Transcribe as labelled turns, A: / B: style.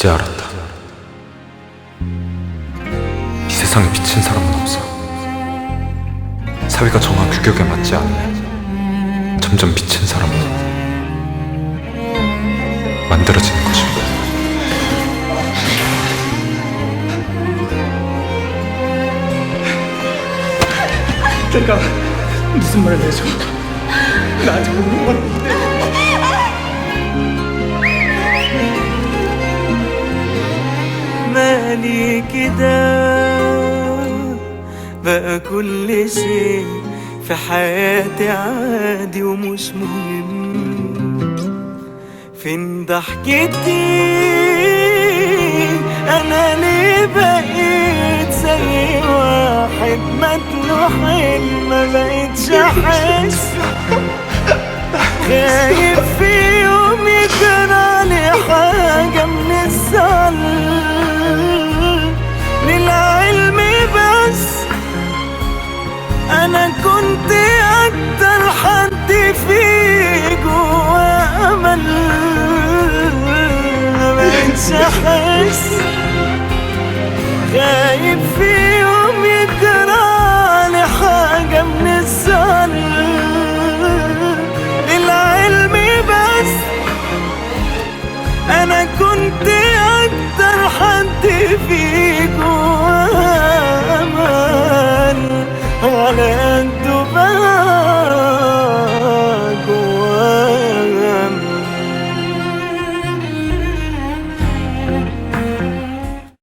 A: 이제 알았다. 이 세상에 미친 사람은 없어. 사회가 정한 규격에 맞지 않으면 점점 미친 사람으로 만들어지는 것입니다.
B: 내가 무슨 말을 해줘? 나 아직 모르는 건데.
C: مالي كده بقى كل شيء في حياتي عادي ومش مهم. فين ضحكتي؟ انا ليه بقيت زي واحد مدلوح ما بقيتش احس. خايف في يوم يجرالي حاجة من الزعل. للعلم بس انا كنت اكتر حد فيه جوا امل. ما بقتش احس. خايف في